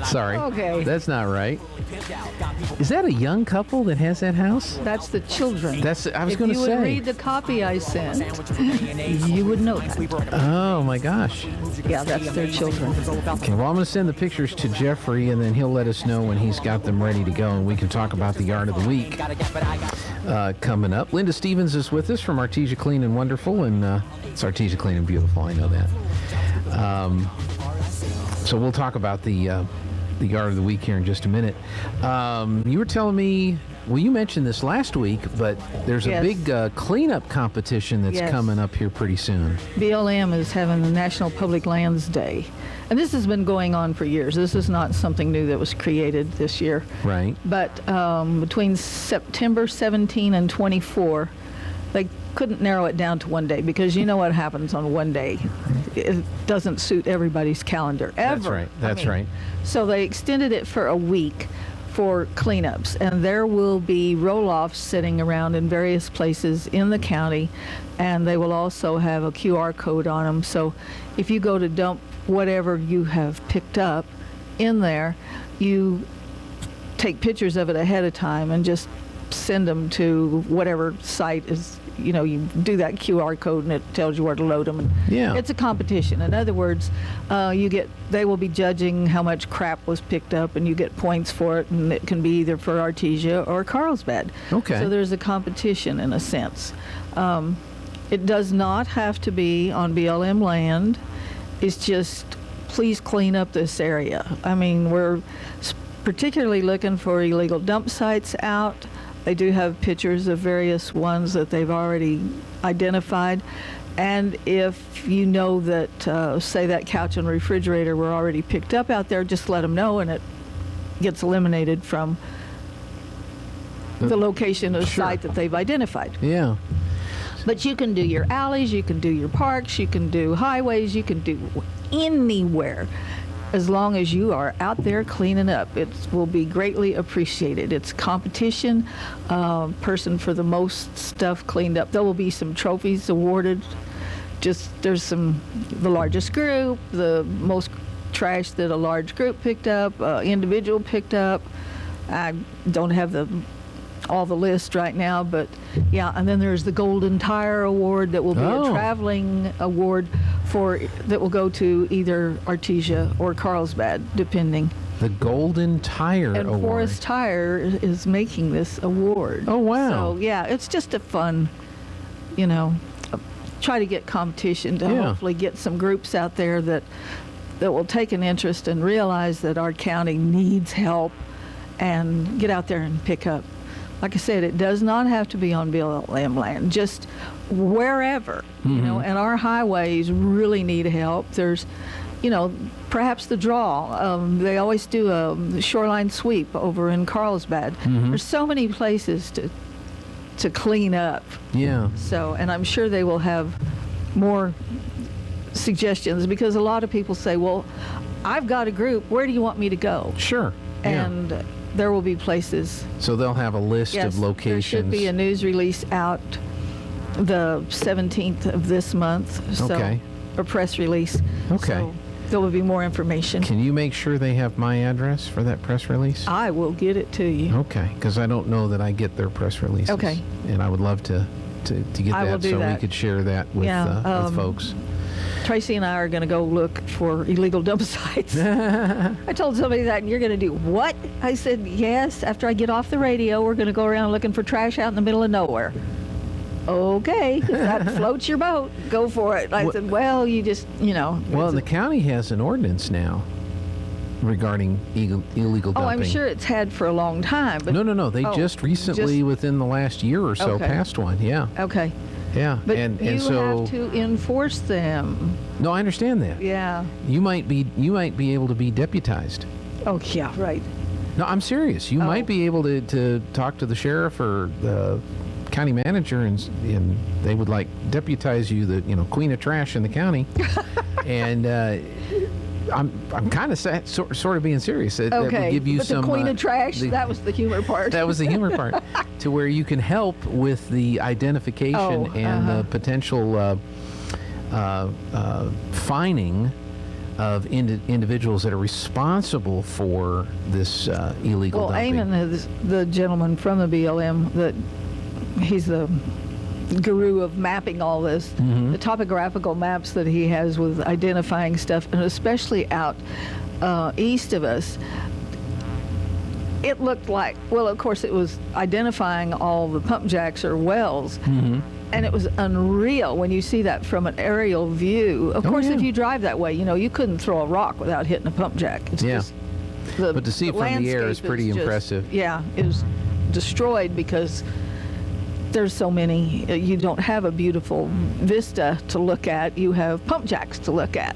Sorry. Okay. That's not right. Is that a young couple that has that house? That's the children. I was going to If you say. would read the copy I sent, you would know that. Oh, my gosh. Yeah, that's their children. Okay, well, I'm going to send the pictures to Jeffrey, and then he'll let us know when he's got them ready to go, and we can talk about the Yard of the Week coming up. Linda Stevens is with us from Artesia Clean and Wonderful, and it's Artesia Clean and Beautiful, I know that. So we'll talk about the Yard of the Week here in just a minute. You were telling me, well, you mentioned this last week, but there's a big cleanup competition that's coming up here pretty soon. BLM is having the National Public Lands Day. And this has been going on for years. This is not something new that was created this year. Right. But between September 17 and 24, they couldn't narrow it down to one day, because you know what happens on one day. It doesn't suit everybody's calendar, ever. That's right. So they extended it for a week for cleanups, and there will be roll-offs sitting around in various places in the county, and they will also have a QR code on them. So if you go to dump whatever you have picked up in there, you take pictures of it ahead of time and just send them to whatever site is, you do that QR code and it tells you where to load them. And it's a competition. In other words, they will be judging how much crap was picked up, and you get points for it, and it can be either for Artesia or Carlsbad. Okay. So there's a competition in a sense. It does not have to be on BLM land. It's just, please clean up this area. I mean, we're particularly looking for illegal dump sites out. They do have pictures of various ones that they've already identified. And if you know that, say, that couch and refrigerator were already picked up out there, just let them know, and it gets eliminated from the location of the site that they've identified. Yeah. But you can do your alleys, you can do your parks, you can do highways, you can do anywhere. As long as you are out there cleaning up, it will be greatly appreciated. It's competition, person for the most stuff cleaned up. There will be some trophies awarded. There's the largest group, the most trash that a large group picked up, individual picked up. I don't have all the list right now, but yeah, and then there's the Golden Tire Award that will be a traveling award that will go to either Artesia or Carlsbad, depending. The Golden Tire and Award. Forest Tire is making this award. Oh, wow. So yeah, it's just a fun, try to get competition to hopefully get some groups out there that will take an interest and realize that our county needs help and get out there and pick up. Like I said, it does not have to be on BLM land, just wherever, and our highways really need help. There's, perhaps the draw. They always do a shoreline sweep over in Carlsbad. There's so many places to clean up. Yeah. So, and I'm sure they will have more suggestions, because a lot of people say, well, I've got a group, where do you want me to go? Sure. And there will be places. So they'll have a list of locations. There should be a news release out the 17th of this month. Okay. So, a press release. Okay. So there will be more information. Can you make sure they have my address for that press release? I will get it to you. Okay, because I don't know that I get their press releases. Okay. And I would love to get that so we could share that with folks. Tracy and I are going to go look for illegal dump sites. I told somebody that, and you're going to do what? I said, yes, after I get off the radio, we're going to go around looking for trash out in the middle of nowhere. Okay, if that floats your boat, go for it. I said, well, you just, Well, the county has an ordinance now regarding illegal dumping. Oh, I'm sure it's had for a long time. But No. They just recently, within the last year or so, passed one. Yeah. Okay. Yeah, but and so have to enforce them. No, I understand that. Yeah. You might be able to be deputized. Oh yeah, right. No, I'm serious. You might be able to talk to the sheriff or the county manager, and they would deputize you, the queen of trash in the county. And I'm kind of sort of being serious. That would give you but the queen of trash, that was the humor part. That was the humor part. To where you can help with the identification and the potential fining of individuals that are responsible for this illegal dumping. Eamon is the gentleman from the BLM that he's the guru of mapping all this. The topographical maps that he has with identifying stuff, and especially out east of us, it looked like, well, of course, it was identifying all the pump jacks or wells. And it was unreal when you see that from an aerial view. Of course, if you drive that way, you couldn't throw a rock without hitting a pump jack. It's just but to see it from the air is pretty impressive. Yeah, it was destroyed because there's so many. You don't have a beautiful vista to look at. You have pump jacks to look at.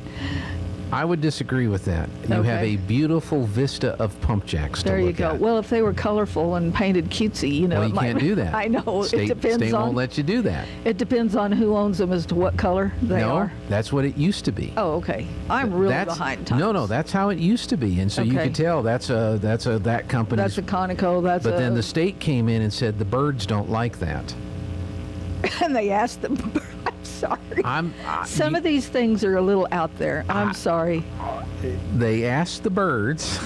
I would disagree with that. You have a beautiful vista of pump jacks to look at. There you go. Well, if they were colorful and painted cutesy, well, you can't do that. I know. State won't let you do that. It depends on who owns them as to what color they are. No, that's what it used to be. Oh, okay. I'm really behind times. No, that's how it used to be, and so you could tell that's that company. That's a Conoco. But then the state came in and said the birds don't like that. And they asked them. I'm sorry. Some of these things are a little out there. I'm sorry. They asked the birds,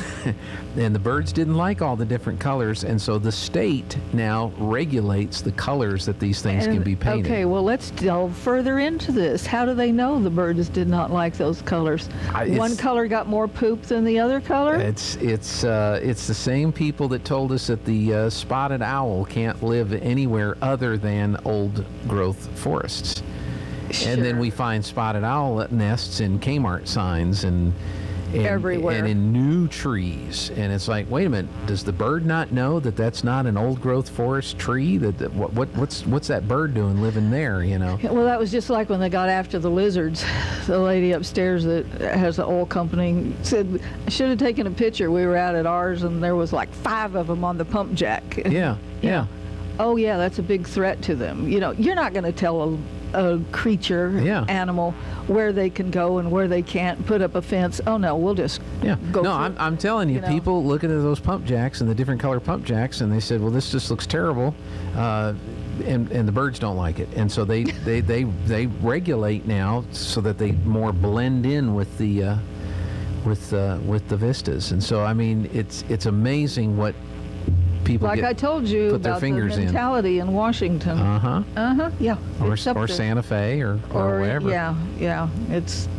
and the birds didn't like all the different colors, and so the state now regulates the colors that these things can be painted. Okay, well, let's delve further into this. How do they know the birds did not like those colors? One color got more poop than the other color? It's the same people that told us that the spotted owl can't live anywhere other than old growth forests. Sure. And then we find spotted owl nests in Kmart signs and everywhere, and in new trees. And it's like, wait a minute, does the bird not know that that's not an old growth forest tree? What's that bird doing living there? Well, that was just like when they got after the lizards. The lady upstairs that has the oil company said, I should have taken a picture. We were out at ours and there was like 5 of them on the pump jack. Yeah. Oh yeah, that's a big threat to them. You're not going to tell a creature, animal, where they can go and where they can't, put up a fence. Oh no, we'll just go. No, I'm telling you, people looking at those pump jacks and the different color pump jacks, and they said, well, this just looks terrible, and the birds don't like it, and so they regulate now so that they more blend in with the vistas, and so I mean it's amazing what people I told you put their about fingers the mentality in Washington. Yeah. Or Santa Fe or wherever. Yeah. It's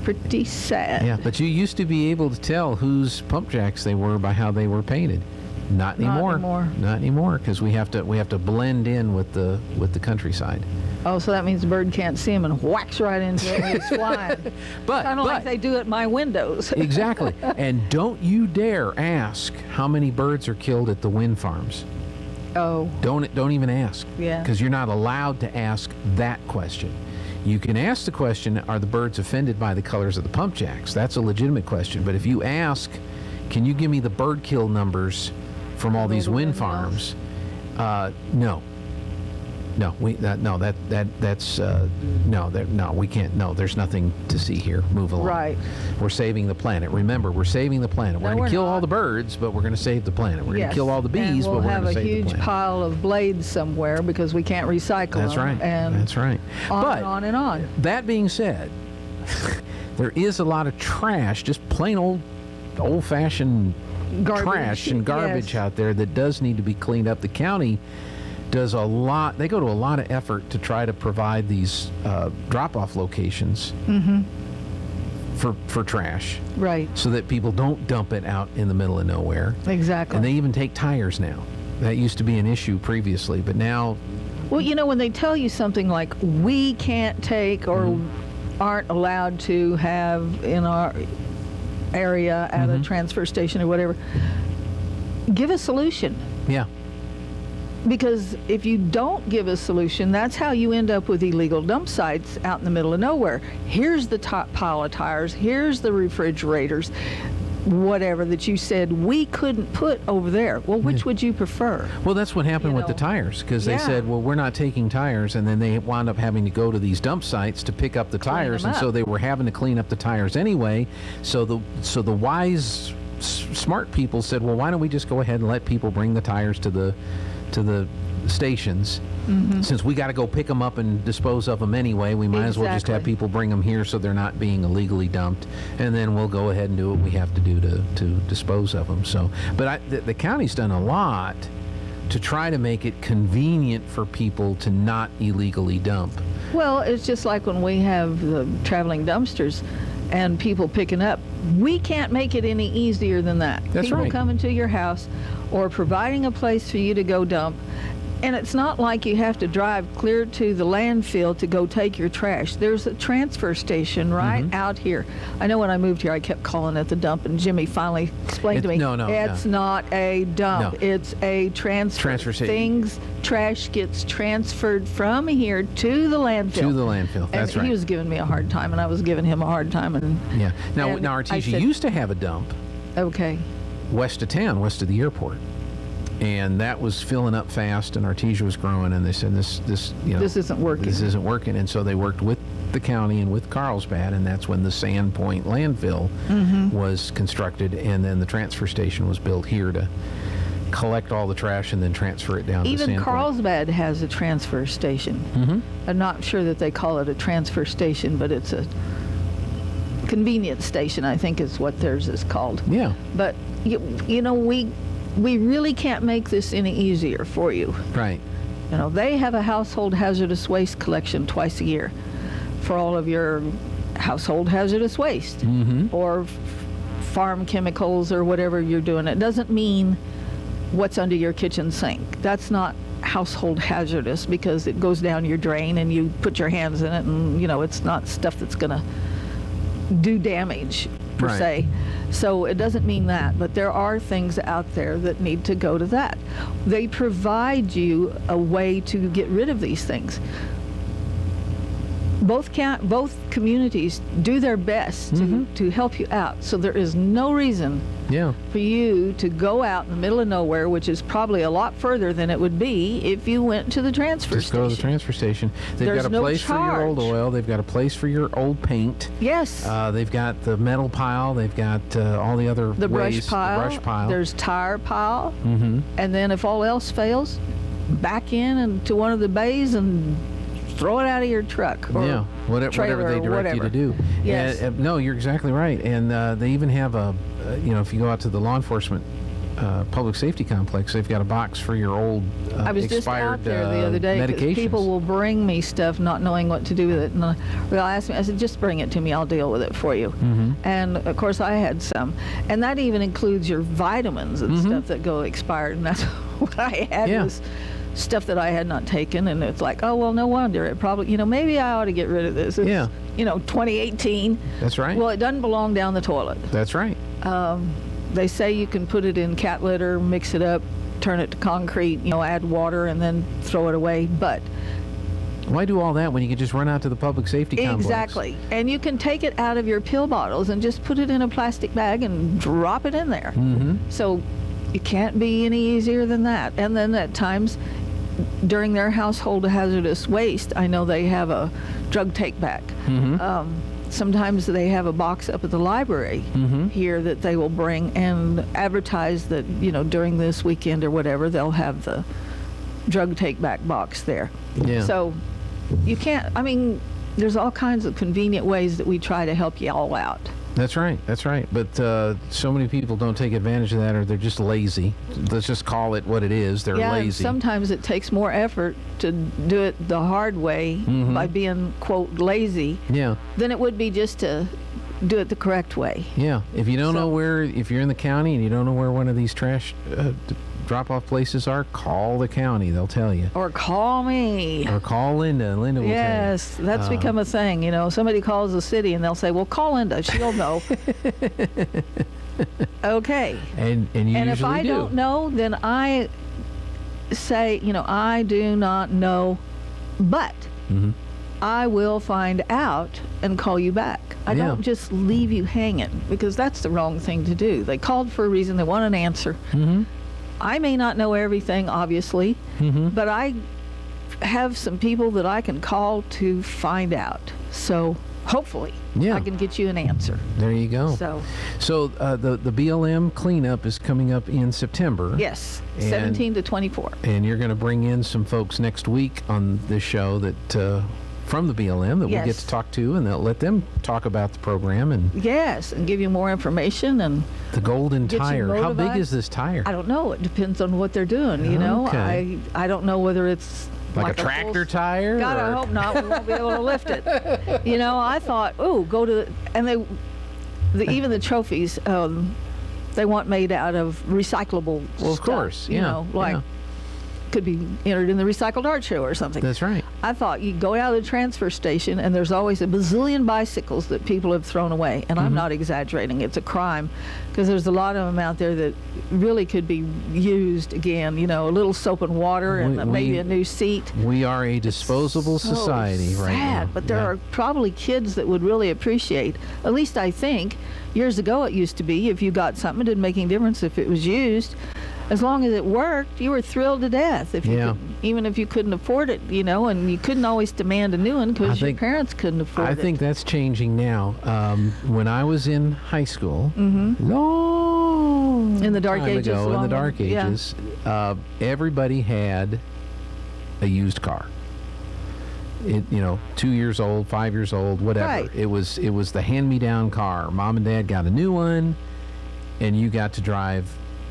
pretty sad. Yeah, but you used to be able to tell whose pump jacks they were by how they were painted. Not anymore. Not anymore, because we have to blend in with the countryside. Oh, so that means the bird can't see him and whacks right into it and he's flying. Kind of like they do at my windows. Exactly. And don't you dare ask how many birds are killed at the wind farms. Oh. Don't even ask. Yeah. Because you're not allowed to ask that question. You can ask the question, are the birds offended by the colors of the pump jacks? That's a legitimate question. But if you ask, can you give me the bird kill numbers from all these wind farms? No. No, we can't. No, there's nothing to see here. Move along. Right. We're saving the planet. Remember, we're saving the planet. We're going to kill all the birds, but we're going to save the planet. We're going to kill all the bees, but we're going to save the planet. We'll have a huge pile of blades somewhere because we can't recycle them. That's right. And that's right. On and on and on. That being said, there is a lot of trash, just plain old-fashioned trash and garbage out there that does need to be cleaned up. The county does a lot. They go to a lot of effort to try to provide these drop-off locations for trash, right? So that people don't dump it out in the middle of nowhere. Exactly. And they even take tires now. That used to be an issue previously, but now. Well, when they tell you something like we can't take or aren't allowed to have in our area at a transfer station or whatever, give a solution. Yeah. Because if you don't give a solution, that's how you end up with illegal dump sites out in the middle of nowhere. Here's the top pile of tires. Here's the refrigerators, whatever that you said we couldn't put over there. Well, which would you prefer? Well, that's what happened with the tires, because they said, well, we're not taking tires, and then they wound up having to go to these dump sites to pick up the tires, and so they were having to clean up the tires anyway. So the wise, smart people said, well, why don't we just go ahead and let people bring the tires to the stations. Since we got to go pick them up and dispose of them anyway, we might as well just have Exactly. people bring them here so they're not being illegally dumped, and then we'll go ahead and do what we have to do to dispose of them. So, but the county's done a lot to try to make it convenient for people to not illegally dump. Well, it's just like when we have the traveling dumpsters and people picking up. We can't make it any easier than that. That's people right. coming to your house or providing a place for you to go dump. And it's not like you have to drive clear to the landfill to go take your trash. There's a transfer station right out here. I know when I moved here, I kept calling it the dump, and Jimmy finally explained to me, it's not a dump. No. It's a transfer station. Trash gets transferred from here to the landfill. To the landfill, that's and right. he was giving me a hard time, and I was giving him a hard time. And Yeah. Now and I Artesia said, used to have a dump okay. west of town, west of the airport. And that was filling up fast, and Artesia was growing, and they said this isn't working. This isn't working, and so they worked with the county and with Carlsbad, and that's when the Sandpoint landfill was constructed, and then the transfer station was built here to collect all the trash and then transfer it down to Even Sandpoint. Carlsbad has a transfer station. I'm not sure that they call it a transfer station, but it's a convenience station, I think is what theirs is called. Yeah, But, you know, we really can't make this any easier for you. right. You know, they have a household hazardous waste collection twice a year for all of your household hazardous waste or farm chemicals or whatever you're doing. It doesn't mean what's under your kitchen sink. That's not household hazardous because it goes down your drain and you put your hands in it, and, you know, it's not stuff that's going to do damage per Right. se. So it doesn't mean that, but there are things out there that need to go to that. They provide you a way to get rid of these things. Both communities do their best to help you out. So there is no reason Yeah, for you to go out in the middle of nowhere, which is probably a lot further than it would be if you went to the transfer just station. go to the transfer station. They've There's got a no place for your old charge. oil. They've got a place for your old paint. Yes. They've got the metal pile. They've got all the other The brush ways. pile. The brush pile. There's tire pile. And then if all else fails, back in and to one of the bays and throw it out of your truck or yeah, whatever trailer they or direct you whatever. to do. Yes. No, you're exactly right. And they even have if you go out to the law enforcement public safety complex, they've got a box for your old I was just expired out there the other day 'cause medications. people will bring me stuff not knowing what to do with it, and they'll ask me. I said, just bring it to me, I'll deal with it for you. And of course I had some, and that even includes your vitamins and stuff that go expired, and that's what I had Yeah. was stuff that I had not taken, and it's like, oh well, no wonder. It probably, maybe I ought to get rid of this. It's, Yeah. 2018. That's right. Well, it doesn't belong down the toilet. That's right. They say you can put it in cat litter, mix it up, turn it to concrete, add water, and then throw it away. But Why do all that when you can just run out to the public safety complex? exactly, and you can take it out of your pill bottles and just put it in a plastic bag and drop it in there. So it can't be any easier than that. And then at times during their household hazardous waste, I know they have a drug take back. Sometimes they have a box up at the library here that they will bring and advertise that, during this weekend or whatever, they'll have the drug take back box there. Yeah. So you can't, there's all kinds of convenient ways that we try to help you all out. That's right. That's right. But so many people don't take advantage of that, or they're just lazy. Let's just call it what it is. They're Yeah, and lazy. sometimes it takes more effort to do it the hard way by being, quote, lazy Yeah. than it would be just to do it the correct way. Yeah. If you don't So- know if you're in the county and you don't know where one of these trash drop-off places are, call the county. They'll tell you. Or call me. Or call Linda. Linda will Yes, tell you. that's become a thing. Somebody calls the city and they'll say, well, call Linda. She'll know. Okay. And you And usually if I do. don't know, then I say, I do not know, but I will find out and call you back. I Yeah. don't just leave you hanging, because that's the wrong thing to do. They called for a reason. They want an answer. I may not know everything, obviously, but I have some people that I can call to find out. So hopefully, Yeah. I can get you an answer. There you go. So, the BLM cleanup is coming up in September. yes, And- 17 to 24. And you're going to bring in some folks next week on this show that from the BLM that we'll get Yes. to talk to, and they'll let them talk about the program and Yes, and give you more information. And the golden Get you tire. How big motivated. is this tire? I don't know. It depends on what they're doing. You know, Okay. I don't know whether it's Like a full- tractor tire? God, I or- hope not. We won't be able to lift it. You know, I thought, oh, go to and even the trophies they want made out of recyclable. Well, of stuff, course, you yeah, know, like yeah. could be entered in the recycled art show or something. That's right. I thought you go out of the transfer station and there's always a bazillion bicycles that people have thrown away. And I'm not exaggerating. It's a crime because there's a lot of them out there that really could be used again. You know, a little soap and water and maybe a new seat. We are a disposable So society right now. sad, but there Yeah. are probably kids that would really appreciate, at least I think, years ago it used to be, if you got something, it didn't make any difference if it was used. As long as it worked, you were thrilled to death. If you Yeah. could, even if you couldn't afford it, you know, and you couldn't always demand a new one I because your think- parents couldn't afford I it. think that's changing now. When I was in high school, long In the dark time ages, ago, in the long- dark yeah. ages, everybody had a used car. 2 years old, 5 years old, whatever. Right. It was the hand-me-down car. Mom and Dad got a new one, and you got to drive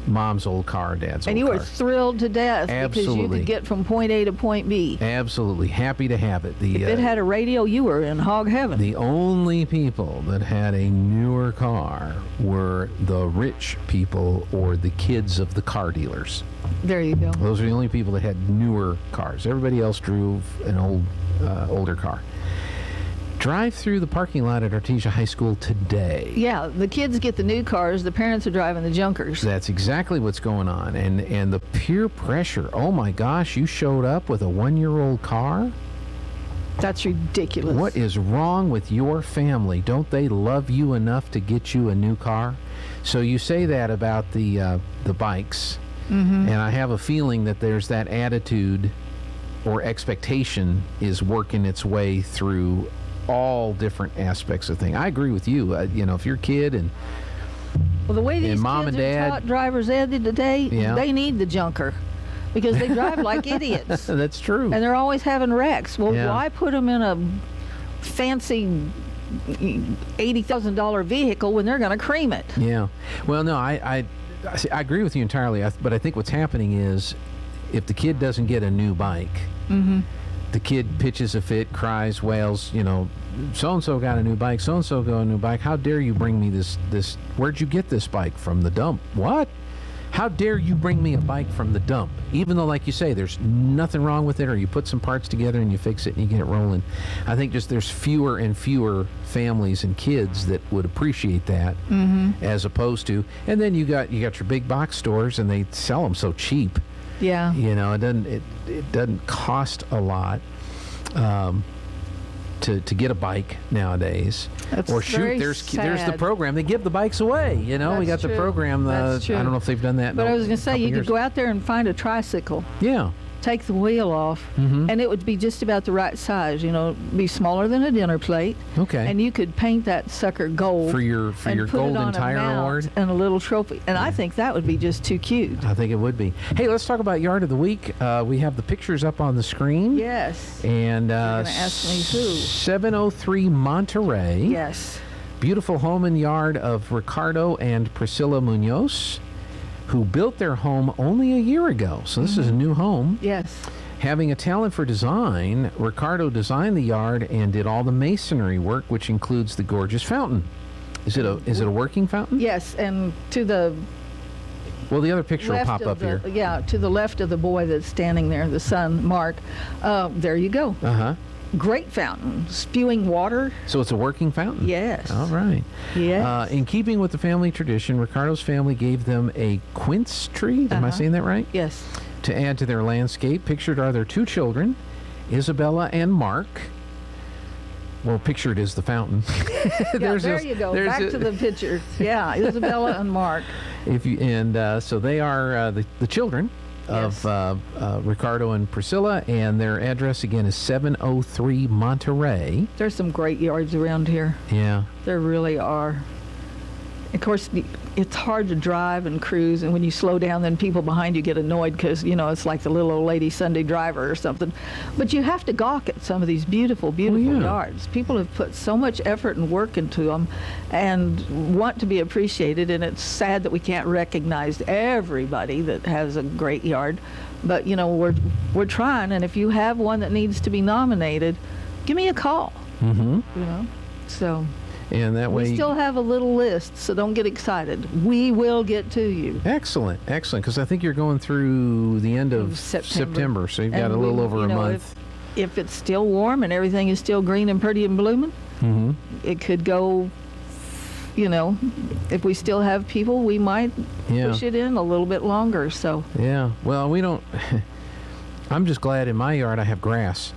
Mom's old car, Dad's And old you car. were thrilled to death because you Absolutely. could get from point A to point B. Absolutely happy to have it. If it had a radio, you were in hog heaven. The only people that had a newer car were the rich people or the kids of the car dealers. There you go. Those are the only people that had newer cars. Everybody else drove an older car. Drive through the parking lot at Artesia High School today. Yeah, the kids get the new cars. The parents are driving the junkers. That's exactly what's going on. And the peer pressure. Oh my gosh, you showed up with a 1-year-old car? That's ridiculous. What is wrong with your family? Don't they love you enough to get you a new car? So you say that about the bikes, and I have a feeling that there's that attitude or expectation is working its way through all different aspects of things. I agree with you. If your kid and Well, the way these Mom kids and are Dad- taught driver's ed today, Yeah. they need the junker because they drive like idiots. that's true. And they're always having wrecks. Well, Yeah. why put them in a fancy $80,000 vehicle when they're going to cream it? Yeah. Well, no, I agree with you entirely. But I think what's happening is if the kid doesn't get a new bike, the kid pitches a fit, cries, wails, so-and-so got a new bike, so-and-so got a new bike. How dare you bring me this? Where'd you get this bike? From the dump. What? How dare you bring me a bike from the dump? Even though, like you say, there's nothing wrong with it, or you put some parts together and you fix it and you get it rolling. I think just there's fewer and fewer families and kids that would appreciate that, as opposed to, and then you got your big box stores and they sell them so cheap. Yeah. It doesn't cost a lot to get a bike nowadays. That's Or shoot, very there's the sad. program. They give the bikes away. We That's got the true. program. That's I true. don't know if they've done that. But I was going to say, you years. could go out there and find a tricycle, Yeah. take the wheel off, and it would be just about the right size, be smaller than a dinner plate. Okay. And you could paint that sucker gold. For your and put it Golden on a Tire mount Award? and a little trophy. And I think that would be just too cute. I think it would be. Hey, let's talk about Yard of the Week. We have the pictures up on the screen. Yes. And gonna ask me who. 703 Monterey. Yes. Beautiful home and yard of Ricardo and Priscilla Munoz, who built their home only a year ago. So this is a new home. Yes. Having a talent for design, Ricardo designed the yard and did all the masonry work, which includes the gorgeous fountain. Is it a working fountain? Yes, and to the Well, the other picture will left pop of up here. Yeah, to the left of the boy that's standing there, the son, Mark. There you go. Uh-huh. Great fountain, spewing water. So it's a working fountain? Yes. All right. Yes. In keeping with the family tradition, Ricardo's family gave them a quince tree. Am I saying that right? Yes. To add to their landscape. Pictured are their two children, Isabella and Mark. Well, pictured is the fountain. Yeah, there you go. Back to the picture. Yeah, Isabella and Mark. So they are the children. of Ricardo and Priscilla, and their address again is 703 Monterey. There's some great yards around here. Yeah. There really are. Of course, it's hard to drive and cruise, and when you slow down, then people behind you get annoyed because, it's like the little old lady Sunday driver or something. But you have to gawk at some of these beautiful, beautiful yards. People have put so much effort and work into them and want to be appreciated, and it's sad that we can't recognize everybody that has a great yard. But, we're trying, and if you have one that needs to be nominated, give me a call. Mm-hmm. So... And that way... We still have a little list, so don't get excited. We will get to you. Excellent, because I think you're going through the end of September, so you've got a little over a month. If it's still warm and everything is still green and pretty and blooming, it could go, if we still have people, we might push it in a little bit longer. So yeah, well, we don't... I'm just glad in my yard I have grass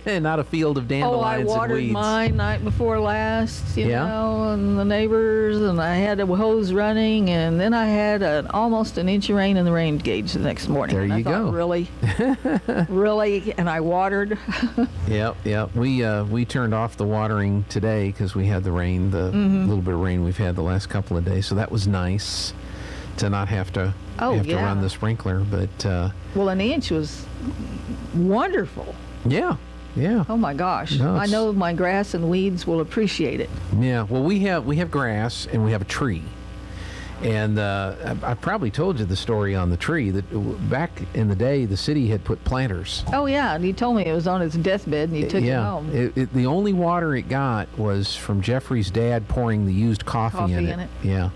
and not a field of dandelions and weeds. I watered mine night before last, you know, and the neighbors, and I had a hose running, and then I had almost an inch of rain in the rain gauge the next morning. There you go. Really, really, and I watered. Yep. We turned off the watering today because we had the rain, the little bit of rain we've had the last couple of days, so that was nice to not have to run the sprinkler. But well, an inch was wonderful. Yeah. Oh my gosh! No, I know my grass and weeds will appreciate it. Yeah. Well, we have grass and we have a tree, and I probably told you the story on the tree that back in the day the city had put planters. Oh yeah, and you told me it was on its deathbed and you took it home. The only water it got was from Jeffrey's dad pouring the used coffee in it. Yeah.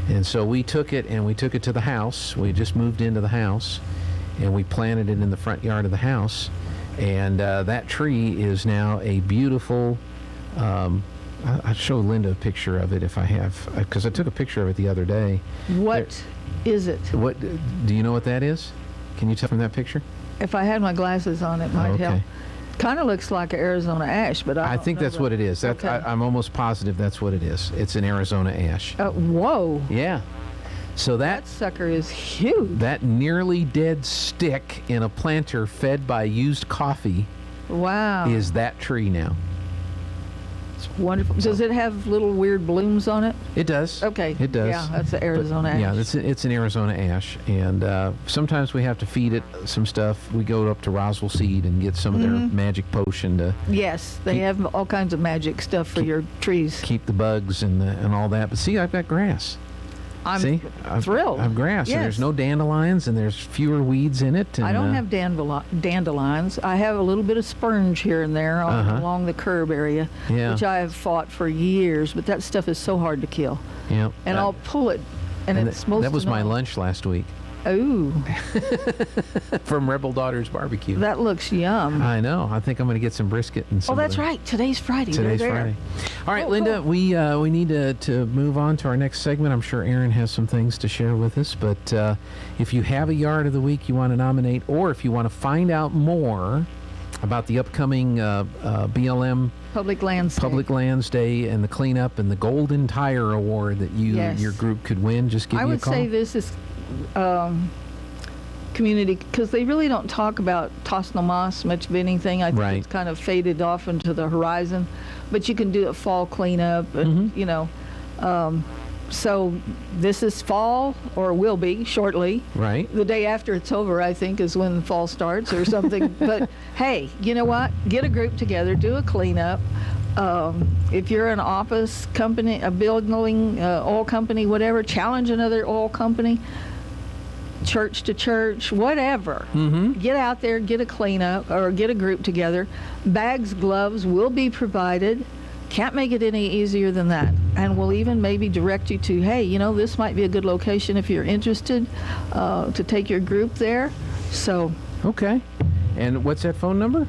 And so we took it to the house. We just moved into the house, and we planted it in the front yard of the house. And that tree is now a beautiful, I'll show Linda a picture of it if I have, because I took a picture of it the other day. What is it? What do you know what that is? Can you tell from that picture? If I had my glasses on, it might help. Kind of looks like an Arizona ash, but I think that's what it is. I'm almost positive that's what it is. It's an Arizona ash. Whoa. Yeah. So that sucker is huge. That nearly dead stick in a planter fed by used coffee. Wow. Is that tree now. It's wonderful. Does it have little weird blooms on it? It does. Okay. It does. Yeah, that's an Arizona ash. Yeah, it's an Arizona ash. And sometimes we have to feed it some stuff. We go up to Roswell Seed and get some of their magic potion to... Yes, they have all kinds of magic stuff for your trees. Keep the bugs and all that. But see, I've got grass. I'm thrilled. I have grass, and there's no dandelions, and there's fewer weeds in it. And, I don't have dandelions. I have a little bit of spurge here and there along the curb area, which I have fought for years, but that stuff is so hard to kill. Yeah. And I'll pull it, and it's most... That was my lunch last week. Ooh. From Rebel Daughter's Barbecue. That looks yum. I know. I think I'm going to get some brisket and some... Oh, that's right. Today's Friday. Today's Friday. All right, Linda, cool. We need to move on to our next segment. I'm sure Aaron has some things to share with us, but if you have a Yard of the Week you want to nominate, or if you want to find out more about the upcoming BLM Public Lands Day and the cleanup and the Golden Tire Award that your group could win, just give me a call. I would say this is community, because they really don't talk about Tosnomas much of anything. I think it's kind of faded off into the horizon, but you can do a fall cleanup and so this is fall, or will be shortly. Right. The day after it's over, I think, is when fall starts or something. But hey, you know what? Get a group together, do a cleanup. If you're an office company, a building, oil company, whatever, challenge another oil company, church to church, whatever. Get out there, get a cleanup, or get a group together. Bags, gloves will be provided. Can't make it any easier than that. And we'll even maybe direct you to, hey, this might be a good location if you're interested to take your group there. So. Okay. And what's that phone number?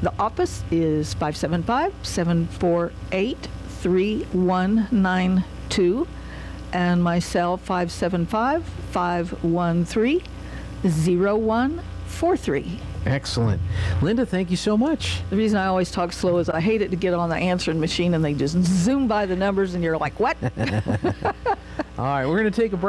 The office is 575-748-3192, and my cell 575-513-0143. Excellent. Linda, thank you so much. The reason I always talk slow is I hate it to get on the answering machine and they just zoom by the numbers and you're like, what? All right, we're going to take a break.